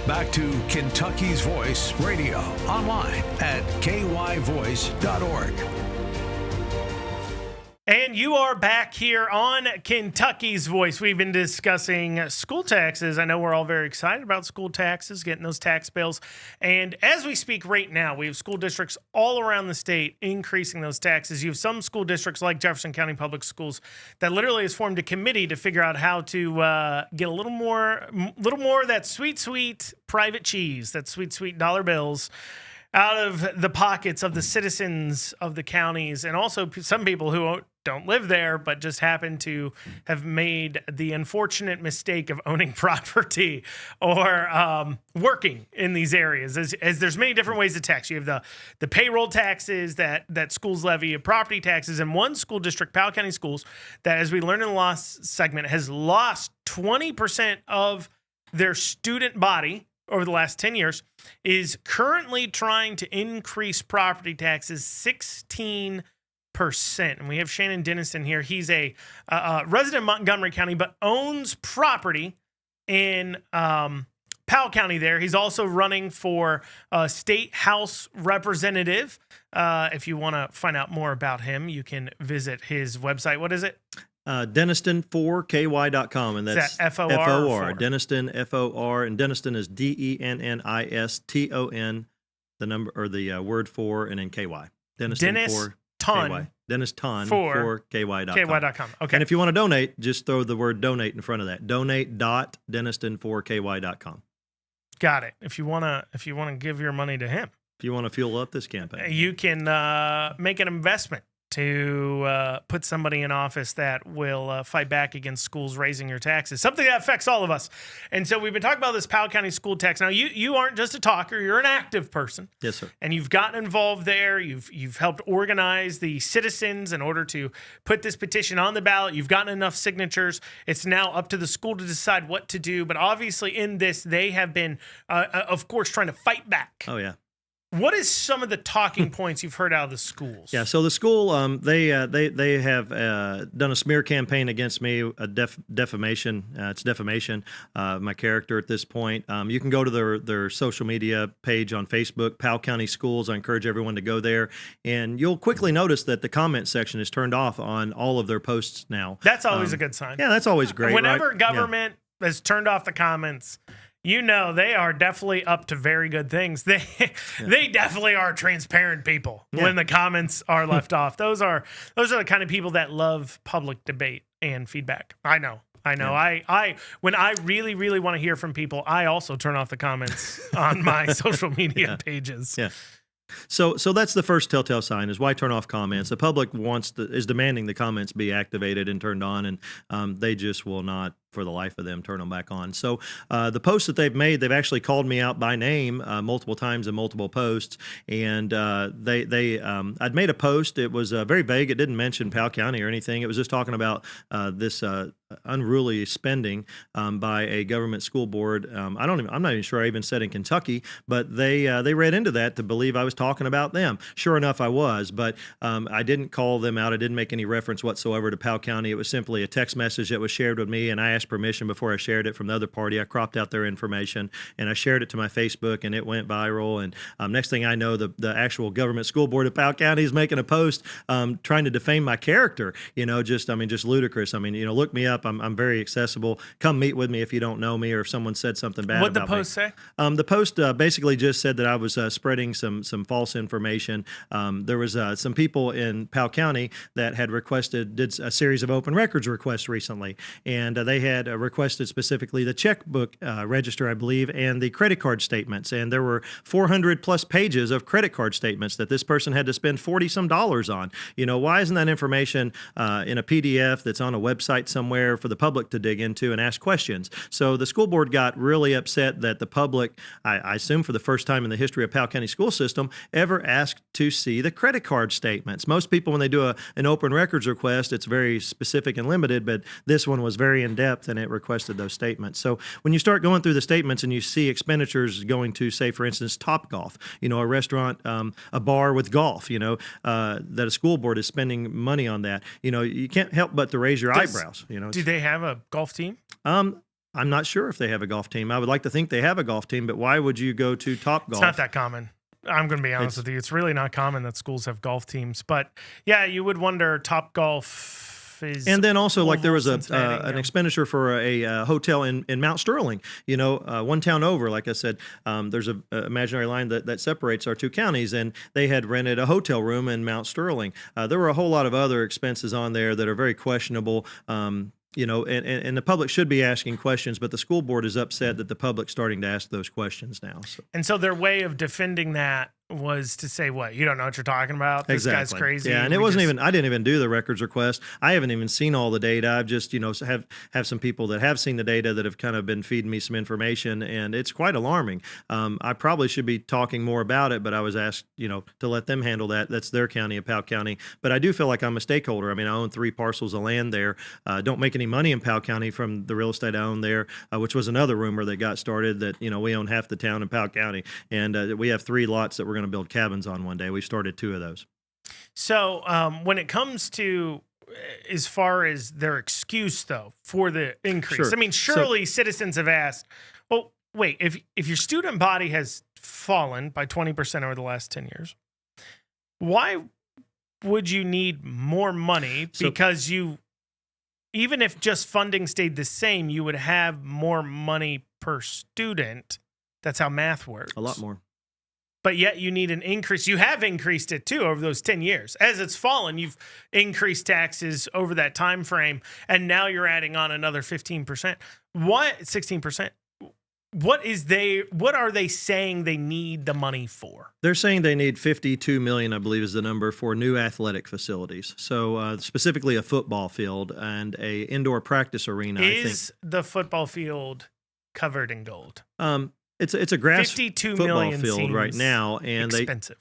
Back to Kentucky's Voice Radio, online at kyvoice.org. And you are back here on Kentucky's Voice. We've been discussing school taxes. I know we're all very excited about school taxes, getting those tax bills. And as we speak right now, we have school districts all around the state increasing those taxes. You have some school districts like Jefferson County Public Schools that literally has formed a committee to figure out how to get a little more of that sweet private cheese, that sweet dollar bills out of the pockets of the citizens of the counties, and also some people who don't live there but just happen to have made the unfortunate mistake of owning property or working in these areas. As there's many different ways to tax. You have the payroll taxes that schools levy, property taxes, and one school district, Powell County Schools, that, as we learned in the last segment, has lost 20% of their student body over the last 10 years, is currently trying to increase property taxes 16%. And we have Shannon Denniston here. He's a resident of Montgomery County, but owns property in Powell County there. He's also running for State House Representative. If you want to find out more about him, you can visit his website. What is it? Denniston4ky.com, and that's FOR. Denniston, FOR, and Denniston is DENNISTON, the number or the word for, and then KY. Denniston. Denniston4ky.com. KY.com. Okay. And if you want to donate, just throw the word donate in front of that. Donate.Denniston4ky.com. Got it. If you wanna give your money to him, if you want to fuel up this campaign, you can make an investment to put somebody in office that will fight back against schools raising your taxes, something that affects all of us. And so we've been talking about this Powell County school tax. Now, you aren't just a talker; you're an active person. Yes, sir. And you've gotten involved there. You've helped organize the citizens in order to put this petition on the ballot. You've gotten enough signatures. It's now up to the school to decide what to do. But obviously, in this, they have been, of course, trying to fight back. Oh yeah. What is some of the talking points you've heard out of the schools? Yeah, so the school they have done a smear campaign against me, defamation. It's defamation of my character at this point. You can go to their social media page on Facebook, Powell County Schools. I encourage everyone to go there, and you'll quickly notice that the comment section is turned off on all of their posts now. That's always a good sign. Yeah, that's always great. Whenever right? government has turned off the comments, they are definitely up to very good things. They definitely are transparent people when the comments are left off. Those are the kind of people that love public debate and feedback. I know. Yeah. I when I really, really want to hear from people, I also turn off the comments on my social media pages. Yeah. So that's the first telltale sign, is why turn off comments. The public is demanding the comments be activated and turned on, and they just will not, for the life of them, turn them back on. So the posts that they've made, they've actually called me out by name multiple times in multiple posts. And I'd made a post. It was very vague. It didn't mention Powell County or anything. It was just talking about this unruly spending by a government school board. I'm not even sure I even said in Kentucky, but they read into that to believe I was talking about them. Sure enough, I was, but I didn't call them out. I didn't make any reference whatsoever to Powell County. It was simply a text message that was shared with me, and I asked permission before I shared it from the other party. I cropped out their information and I shared it to my Facebook, and it went viral. And next thing I know, the actual government school board of Powell County is making a post trying to defame my character. Just ludicrous. Look me up. I'm very accessible. Come meet with me if you don't know me, or if someone said something bad What'd about me. What'd the post say? The post basically just said that I was spreading some false information. There was some people in Powell County that had did a series of open records requests recently, and they had requested specifically the checkbook register, I believe, and the credit card statements. And there were 400 plus pages of credit card statements that this person had to spend $40-some on. Why isn't that information in a PDF that's on a website somewhere for the public to dig into and ask questions? So the school board got really upset that the public, I assume for the first time in the history of Powell County school system, ever asked to see the credit card statements. Most people, when they do an open records request, it's very specific and limited, but this one was very in-depth, and it requested those statements. So when you start going through the statements and you see expenditures going to, say, for instance, Topgolf, a restaurant, a bar with golf, that a school board is spending money on that, you can't help but to raise your eyebrows. Do they have a golf team? I'm not sure if they have a golf team. I would like to think they have a golf team, but why would you go to Topgolf? It's not that common. I'm going to be honest with you. It's really not common that schools have golf teams. But yeah, you would wonder, Topgolf is. And then also, like, there was an expenditure for a hotel in Mount Sterling, one town over. Like I said, there's an imaginary line that separates our two counties, and they had rented a hotel room in Mount Sterling. There were a whole lot of other expenses on there that are very questionable. And the public should be asking questions, but the school board is upset that the public's starting to ask those questions now. And so their way of defending that was to say, what, you don't know what you're talking about? This guy's crazy. Yeah, and I didn't even do the records request. I haven't even seen all the data. I've just, have some people that have seen the data that have kind of been feeding me some information, and it's quite alarming. I probably should be talking more about it, but I was asked, to let them handle that. That's their county, of Powell County. But I do feel like I'm a stakeholder. I own 3 parcels of land there. Don't make any money in Powell County from the real estate I own there, which was another rumor that got started, that, we own half the town in Powell County, and we have 3 lots that we're going to build cabins on one day. We've started 2 of those. So when it comes to, as far as their excuse, though, for the increase, Sure. Surely citizens have asked, well, wait, if your student body has fallen by 20% over the last 10 years, why would you need more money? Because even if just funding stayed the same, you would have more money per student. That's how math works. A lot more. But yet you need an increase. You have increased it too over those 10 years. As it's fallen, you've increased taxes over that time frame, and now you're adding on another 15%. 16%? What are they saying they need the money for? They're saying they need $52 million, I believe is the number, for new athletic facilities. So specifically a football field and a indoor practice arena. Is the football field covered in gold? It's a grass football field seems right now, and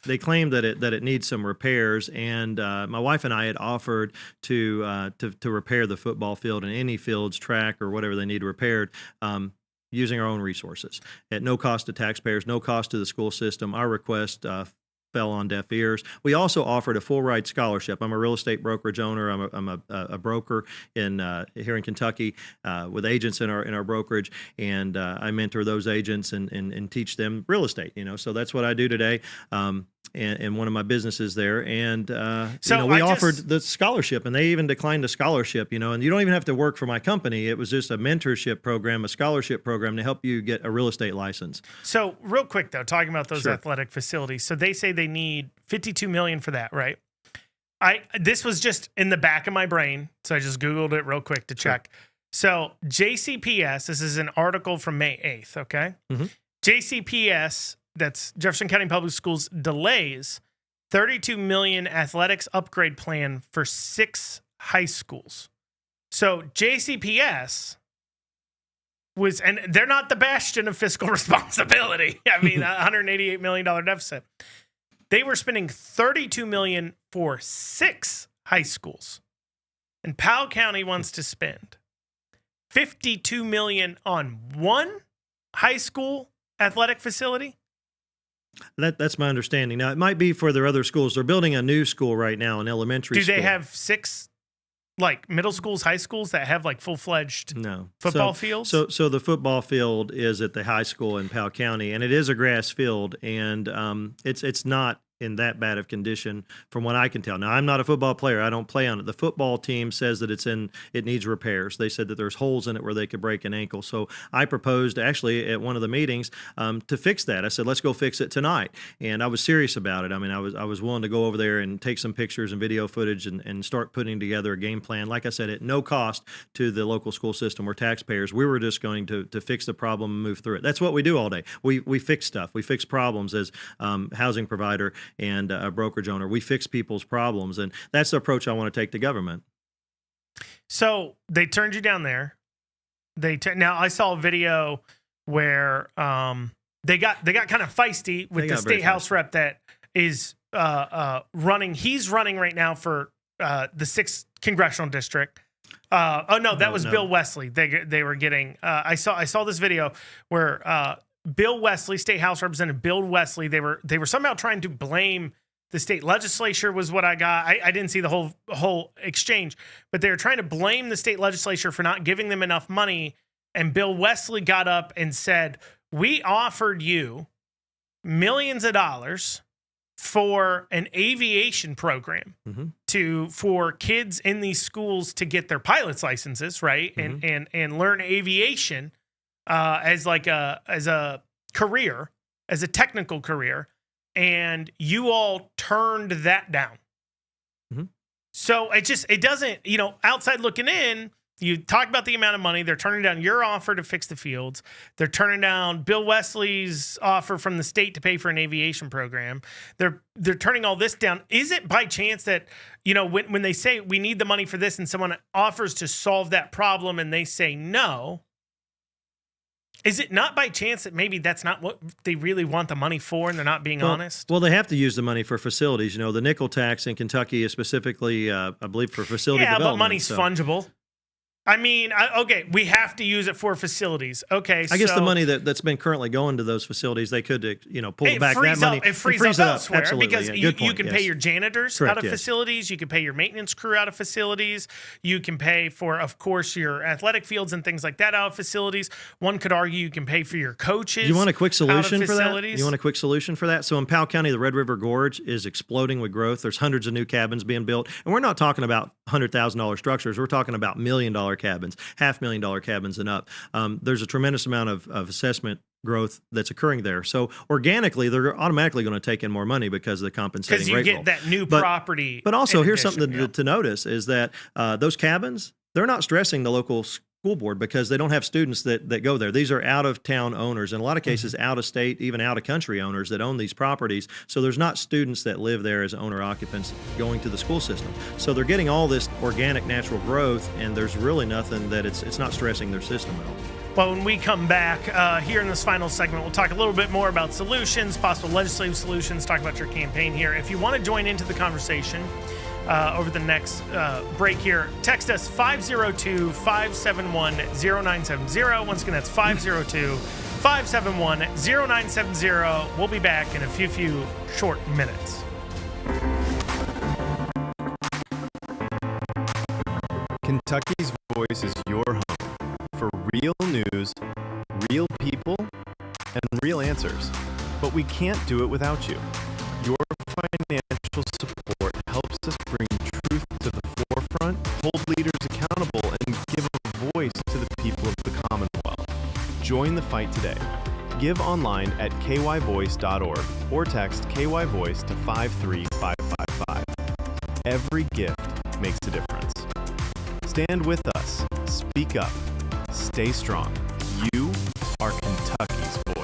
they claim that it needs some repairs. And my wife and I had offered to repair the football field and any fields, track, or whatever they need repaired, using our own resources at no cost to taxpayers, no cost to the school system. Our request fell on deaf ears. We also offered a full ride scholarship. I'm a real estate brokerage owner. I'm a broker here in Kentucky with agents in our brokerage, and I mentor those agents and teach them real estate. So that's what I do today. in one of my businesses there, and So we I offered just- the scholarship, and they even declined the scholarship. And you don't even have to work for my company. It was just a mentorship program, a scholarship program to help you get a real estate license. So real quick though, talking about those Sure. athletic facilities. So they say they need $52 million for that, right? This was just in the back of my brain, so I just Googled it real quick to check. So JCPS, this is an article from May 8th, okay? Mhm. JCPS, that's Jefferson County Public Schools, delays $32 million athletics upgrade plan for 6 high schools. So JCPS was, and they're not the bastion of fiscal responsibility. I mean, $188 million deficit. They were spending $32 million for 6 high schools. And Powell County wants to spend $52 million on 1 high school athletic facility. That's my understanding. Now, it might be for their other schools. They're building a new school right now, an elementary Do school. they have 6 like middle schools, high schools that have like full-fledged No. football So- fields? So the football field is at the high school in Powell County, and it is a grass field, and it's not in that bad of condition from what I can tell. Now, I'm not a football player. I don't play on it. The football team says that it needs repairs. They said that there's holes in it where they could break an ankle. So I proposed actually at one of the meetings to fix that. I said, let's go fix it tonight. And I was serious about it. I mean, I was willing to go over there and take some pictures and video footage and start putting together a game plan. Like I said, at no cost to the local school system or taxpayers. We were just going to fix the problem and move through it. That's what we do all day. We fix stuff. We fix problems as housing provider and a brokerage owner. We fix people's problems, and that's the approach I want to take to government. So they turned you down there. Now I saw a video where they got kind of feisty with They the got very state house feisty. rep that is running. He's running right now for the 6th congressional district. That was no. Bill Wesley. They were getting. I saw this video where Bill Wesley, state house representative Bill Wesley, they were somehow trying to blame the state legislature, was what I got. I didn't see the whole exchange, but they were trying to blame the state legislature for not giving them enough money. And Bill Wesley got up and said, "We offered you millions of dollars for an aviation program for kids in these schools to get their pilot's licenses, right? And learn aviation as a career, as a technical career, and you all turned that down." So it doesn't, outside looking in, you talk about the amount of money, they're turning down your offer to fix the fields. They're turning down Bill Wesley's offer from the state to pay for an aviation program. They're turning all this down. Is it by chance that, when they say we need the money for this and someone offers to solve that problem and they say no, is it not by chance that maybe that's not what they really want the money for and they're not being honest? Well, they have to use the money for facilities. The nickel tax in Kentucky is specifically, I believe, for facility development. Yeah, but money's fungible. I mean, okay, we have to use it for facilities. Okay, I guess the money that's been currently going to those facilities, they could, pull back that money. It frees up elsewhere. Absolutely, because yeah. you Good point, can yes. pay your janitors Correct, out of yes. facilities. You can pay your maintenance crew out of facilities. You can pay for, of course, your athletic fields and things like that out of facilities. One could argue you can pay for your coaches. You want a quick solution for that? facilities. You want a quick solution for that? So in Powell County, the Red River Gorge is exploding with growth. There's hundreds of new cabins being built. And we're not talking about $100,000 structures. We're talking about $1 million cabins, $500,000 cabins and up. There's a tremendous amount of assessment growth that's occurring there. So organically, they're automatically going to take in more money because of the compensating Because you rate get roll. that new property. But also, in here's addition, something to notice is that those cabins, they're not stressing the local school board because they don't have students that go there. These are out-of-town owners, in a lot of cases out-of-state, even out-of-country owners that own these properties. So there's not students that live there as owner-occupants going to the school system. So they're getting all this organic natural growth, and there's really nothing that it's not stressing their system at all. Well, when we come back here in this final segment, we'll talk a little bit more about solutions, possible legislative solutions, talk about your campaign here. If you want to join into the conversation over the next break here, text us 502-571-0970. Once again, that's 502-571-0970. We'll be back in a few short minutes. Kentucky's Voice is your home for real news, real people, and real answers. But we can't do it without you. Your front, hold leaders accountable, and give a voice to the people of the Commonwealth. Join the fight today. Give online at kyvoice.org or text KYVoice to 53555. Every gift makes a difference. Stand with us. Speak up. Stay strong. You are Kentucky's voice.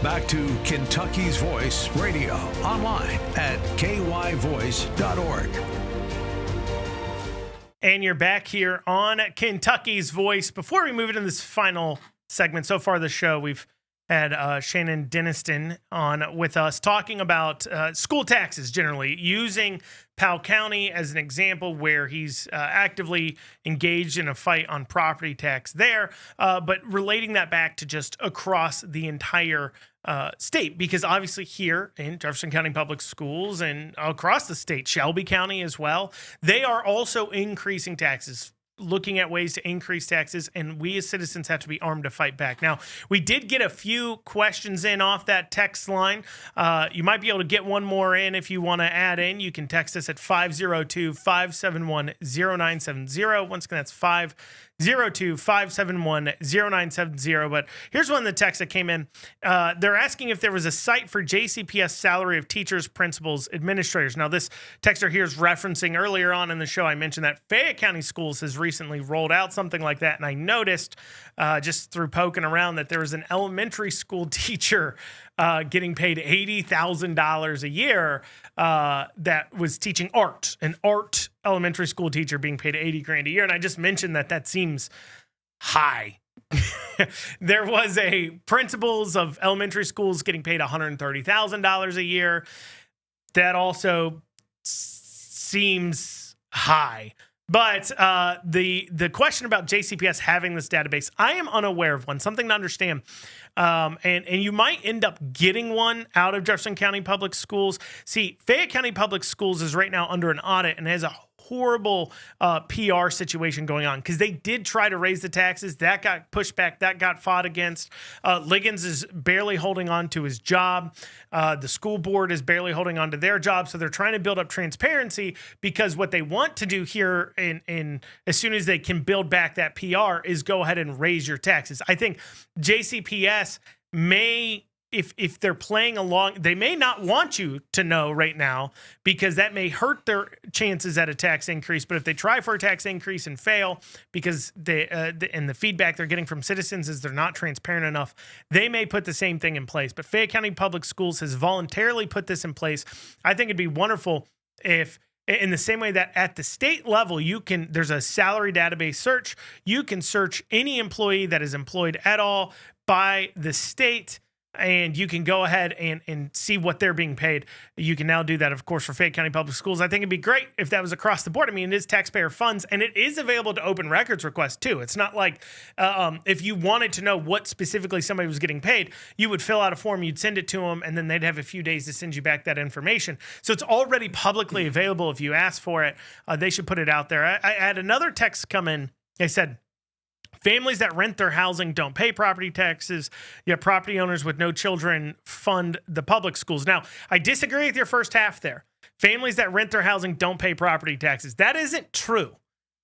Back to Kentucky's Voice Radio, online at kyvoice.org. And you're back here on Kentucky's Voice. Before we move into this final segment, so far this show, we've had Shannon Denniston on with us talking about school taxes generally, using Powell County as an example where he's actively engaged in a fight on property tax there, but relating that back to just across the entire state, because obviously here in Jefferson County Public Schools and across the state, Shelby County as well, they are also increasing taxes, looking at ways to increase taxes, and we as citizens have to be armed to fight back. Now, we did get a few questions in off that text line. You might be able to get one more in if you want to add in. You can text us at 502-571-0970. Once again, that's 502-571-0970. But here's one of the texts that came in. They're asking if there was a site for JCPS salary of teachers, principals, administrators. Now, this texter here is referencing earlier on in the show, I mentioned that Fayette County Schools has recently rolled out something like that. And I noticed just through poking around that there was an elementary school teacher getting paid $80,000 a year that was teaching art, an art elementary school teacher being paid $80,000 a year. And I just mentioned that seems high. There was a principals of elementary schools getting paid $130,000 a year. That also seems high. But the question about JCPS having this database, I am unaware of one, something to understand. And you might end up getting one out of Jefferson County Public Schools. See, Fayette County Public Schools is right now under an audit and has a horrible PR situation going on because they did try to raise the taxes. That got pushed back. That got fought against. Liggins is barely holding on to his job. The school board is barely holding on to their job. So they're trying to build up transparency because what they want to do here in as soon as they can build back that PR is go ahead and raise your taxes. I think JCPS may, if they're playing along, they may not want you to know right now because that may hurt their chances at a tax increase. But if they try for a tax increase and fail because and the feedback they're getting from citizens is they're not transparent enough, they may put the same thing in place. But Fayette County Public Schools has voluntarily put this in place. I think it'd be wonderful if In the same way that at the state level, there's a salary database search. You can search any employee that is employed at all by the state, and you can go ahead and see what they're being paid. You can now do that, of course, for Fayette County Public Schools. I think it'd be great if that was across the board. I mean, it is taxpayer funds, and it is available to open records requests, too. It's not like if you wanted to know what specifically somebody was getting paid, you would fill out a form, you'd send it to them, and then they'd have a few days to send you back that information. So it's already publicly available if you ask for it. They should put it out there. I had another text come in. They said, families that rent their housing don't pay property taxes, yet property owners with no children fund the public schools. Now, I disagree with your first half there. Families that rent their housing don't pay property taxes. That isn't true,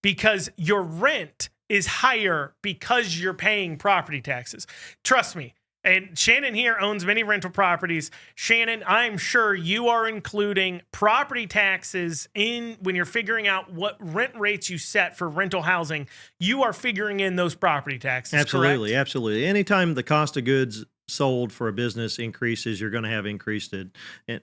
because your rent is higher because you're paying property taxes. Trust me. And Shannon here owns many rental properties. Shannon, I'm sure you are including property taxes in when you're figuring out what rent rates you set for rental housing. You are figuring in those property taxes. Absolutely, correct? absolutely. Anytime the cost of goods sold for a business increases, you're going to have an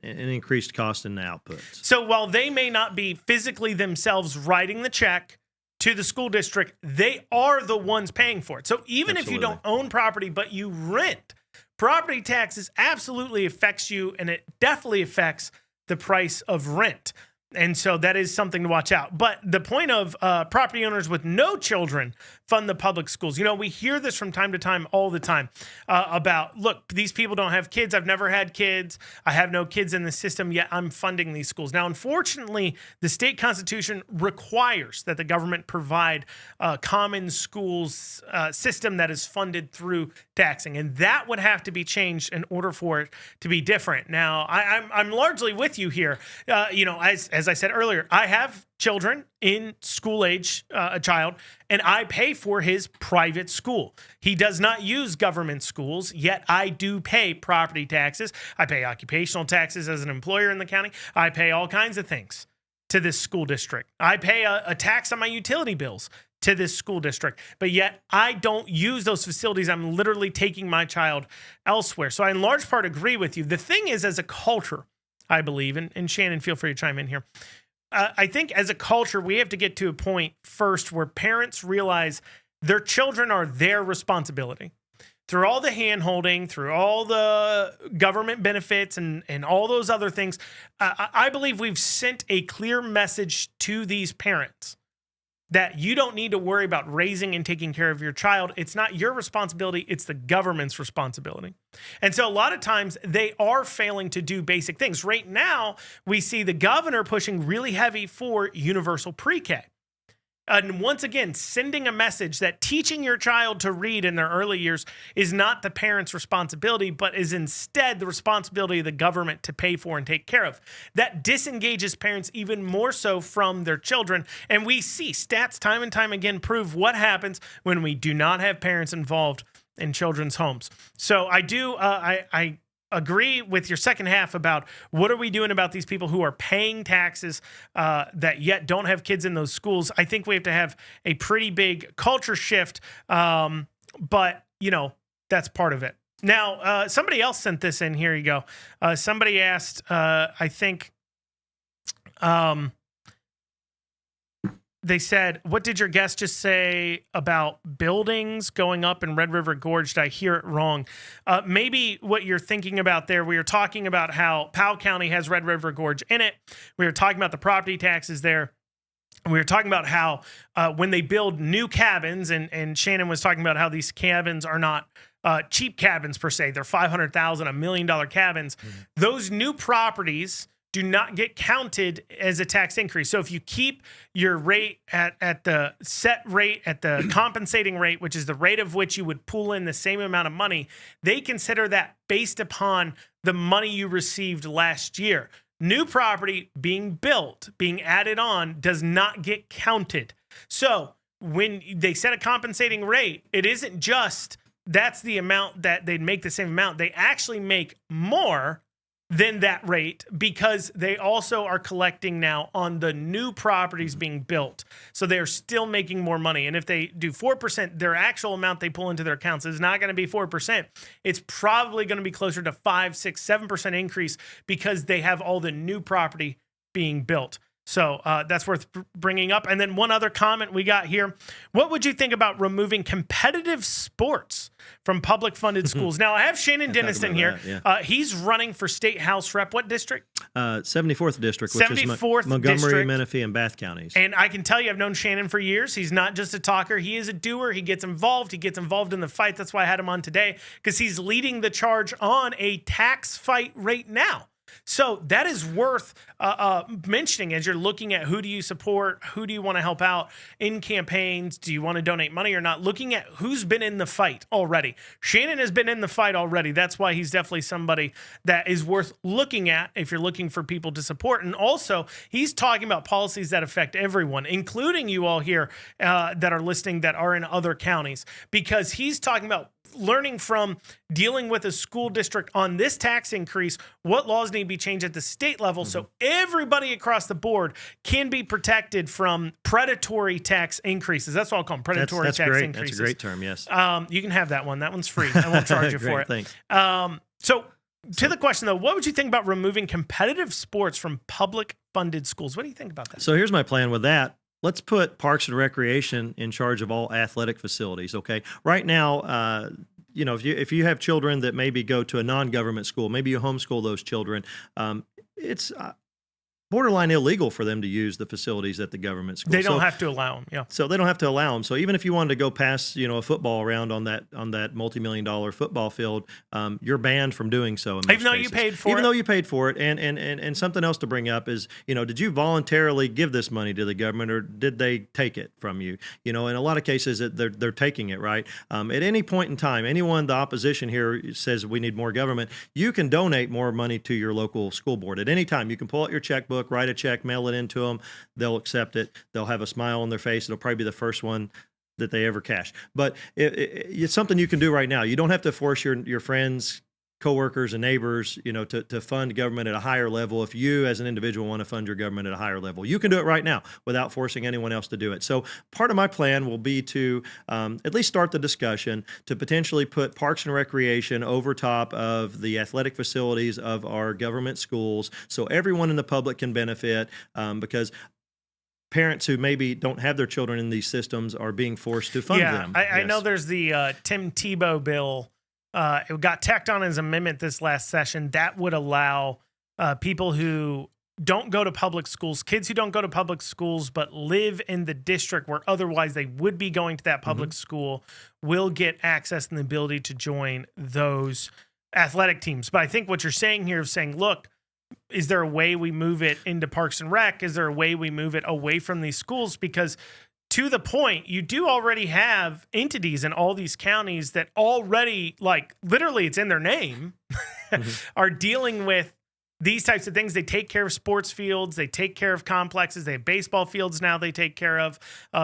increased cost in the outputs. So while they may not be physically themselves writing the check to the school district, they are the ones paying for it. So even if you don't own property, but you rent, property taxes absolutely affects you, and it definitely affects the price of rent. And so that is something to watch out. But the point of property owners with no children fund the public schools. You know, we hear this from time to time, all the time, about, look, these people don't have kids. I've never had kids. I have no kids in the system, yet I'm funding these schools. Now, unfortunately, the state constitution requires that the government provide a common schools system that is funded through taxing. And that would have to be changed in order for it to be different. Now, I'm largely with you here. As I said earlier, I have children in school age, a child, and I pay for his private school. He does not use government schools, yet I do pay property taxes. I pay occupational taxes as an employer in the county. I pay all kinds of things to this school district. I pay a tax on my utility bills to this school district, but yet I don't use those facilities. I'm literally taking my child elsewhere. So I in large part agree with you. The thing is, as a culture, I believe, and Shannon, feel free to chime in here. I think as a culture, we have to get to a point first where parents realize their children are their responsibility. Through all the hand-holding, through all the government benefits and all those other things, I believe we've sent a clear message to these parents that you don't need to worry about raising and taking care of your child. It's not your responsibility. It's the government's responsibility. And so a lot of times they are failing to do basic things. Right now, we see the governor pushing really heavy for universal pre-K. And once again, sending a message that teaching your child to read in their early years is not the parent's responsibility, but is instead the responsibility of the government to pay for and take care of. That disengages parents even more so from their children. And we see stats time and time again prove what happens when we do not have parents involved in children's homes. So I agree with your second half about what are we doing about these people who are paying taxes that yet don't have kids in those schools. I think we have to have a pretty big culture shift, but, that's part of it. Now, somebody else sent this in. Here you go. Somebody asked, I think, they said, what did your guest just say about buildings going up in Red River Gorge? Did I hear it wrong? Maybe what you're thinking about there, we were talking about how Powell County has Red River Gorge in it. We were talking about the property taxes there. We were talking about how when they build new cabins, and Shannon was talking about how these cabins are not cheap cabins per se. They're $500,000, $1 million cabins. Mm-hmm. Those new properties do not get counted as a tax increase. So if you keep your rate at the set rate, at the compensating rate, which is the rate of which you would pull in the same amount of money, they consider that based upon the money you received last year. New property being built, being added on, does not get counted. So when they set a compensating rate, it isn't just that's the amount that they'd make the same amount. They actually make more than that rate because they also are collecting now on the new properties being built. So they're still making more money. And if they do 4%, their actual amount they pull into their accounts is not going to be 4%. It's probably going to be closer to 5, 6, 7% increase because they have all the new property being built. So that's worth bringing up. And then one other comment we got here. What would you think about removing competitive sports from public funded schools? Now, I have Shannon Dennison here. That, yeah. He's running for state house rep. What district? 74th district, which is 74th Montgomery, district. Menifee, and Bath counties. And I can tell you, I've known Shannon for years. He's not just a talker. He is a doer. He gets involved. He gets involved in the fight. That's why I had him on today, because he's leading the charge on a tax fight right now. So that is worth mentioning as you're looking at who do you support, who do you want to help out in campaigns, do you want to donate money or not, looking at who's been in the fight already. Shannon has been in the fight already. That's why he's definitely somebody that is worth looking at if you're looking for people to support. And also, he's talking about policies that affect everyone, including you all here that are listening that are in other counties, because he's talking about learning from dealing with a school district on this tax increase, what laws need to be changed at the state level so everybody across the board can be protected from predatory tax increases. That's what I'll call them, predatory that's tax great. increases. That's a great term, yes. You can have that one. That one's free. I won't charge you Great, for it. thanks. So to the question, though, what would you think about removing competitive sports from public funded schools? What do you think about that? So here's my plan with that. Let's put Parks and Recreation in charge of all athletic facilities, okay? Right now, if you have children that maybe go to a non-government school, maybe you homeschool those children, it's borderline illegal for them to use the facilities at the government school. They don't have to allow them, yeah. So they don't have to allow them. So even if you wanted to go pass, a football around on that multi-million-dollar football field, you're banned from doing so. Even though you paid for it. Even though you paid for it, and something else to bring up is, did you voluntarily give this money to the government, or did they take it from you? In a lot of cases, they're taking it, right? At any point in time, anyone, the opposition here says we need more government, you can donate more money to your local school board at any time. You can pull out your checkbook, write a check, mail it into them. They'll accept it. They'll have a smile on their face. It'll probably be the first one that they ever cash. But it's something you can do right now. You don't have to force your friends, coworkers, and neighbors, to fund government at a higher level. If you as an individual want to fund your government at a higher level, you can do it right now without forcing anyone else to do it. So part of my plan will be to at least start the discussion to potentially put Parks and Recreation over top of the athletic facilities of our government schools, so everyone in the public can benefit, because parents who maybe don't have their children in these systems are being forced to fund them. I know there's the Tim Tebow bill. It got tacked on as an amendment this last session that would allow people who don't go to public schools, kids who don't go to public schools but live in the district where otherwise they would be going to that public school, will get access and the ability to join those athletic teams. But I think what you're saying here is saying, look, is there a way we move it into Parks and Rec? Is there a way we move it away from these schools? Because to the point, you do already have entities in all these counties that already, like literally it's in their name, are dealing with these types of things. They take care of sports fields. They take care of complexes. They have baseball fields now they take care of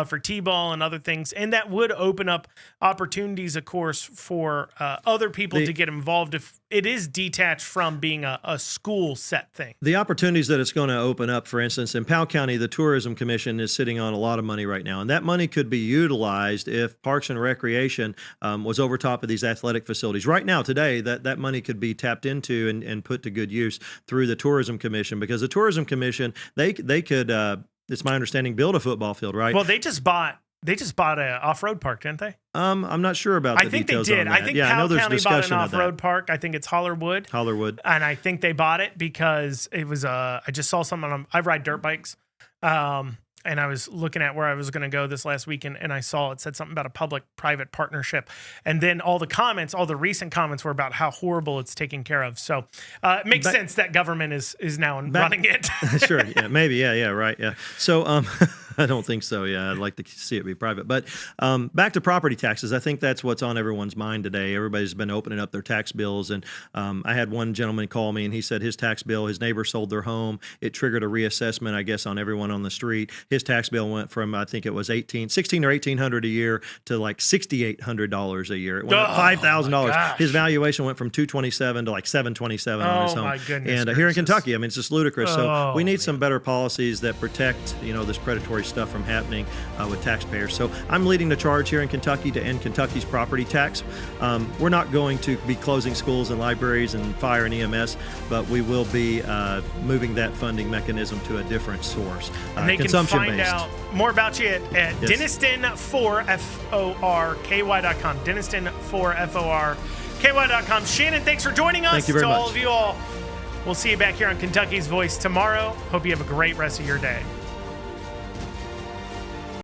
for T-ball and other things. And that would open up opportunities, of course, for other people to get involved if it is detached from being a school set thing. The opportunities that it's going to open up, for instance, in Powell County, the Tourism Commission is sitting on a lot of money right now. And that money could be utilized if Parks and Recreation was over top of these athletic facilities. Right now, today, that money could be tapped into and put to good use through the Tourism Commission, because the Tourism Commission, they could, it's my understanding, build a football field, right? Well, they just bought an off-road park, didn't they? I'm not sure about the details on that. I think Powell County bought an off-road park. I think it's Hollerwood. And I think they bought it because it was I just saw something I ride dirt bikes. And I was looking at where I was going to go this last weekend, and I saw it said something about a public-private partnership. And then all the recent comments were about how horrible it's taken care of. So it makes sense that government is now running it. Sure, yeah, maybe, yeah, right, yeah. So I don't think so, yeah. I'd like to see it be private. But back to property taxes, I think that's what's on everyone's mind today. Everybody's been opening up their tax bills, and I had one gentleman call me, and he said his tax bill, his neighbor sold their home. It triggered a reassessment, I guess, on everyone on the street. His tax bill went from, I think it was $1,600 or $1,800 a year to like $6,800 a year. It went up $5,000. His valuation went from $227 to like $727 on his home. My goodness. And here in Kentucky, I mean, it's just ludicrous. So we need some better policies that protect, this predatory stuff from happening with taxpayers. So I'm leading the charge here in Kentucky to end Kentucky's property tax. We're not going to be closing schools and libraries and fire and EMS, but we will be moving that funding mechanism to a different source. And they can find out more about you at Denniston4FORKY.com. Denniston4FORKY.com. Shannon, thanks for joining us. Thank you very much. To all of you all, we'll see you back here on Kentucky's Voice tomorrow. Hope you have a great rest of your day.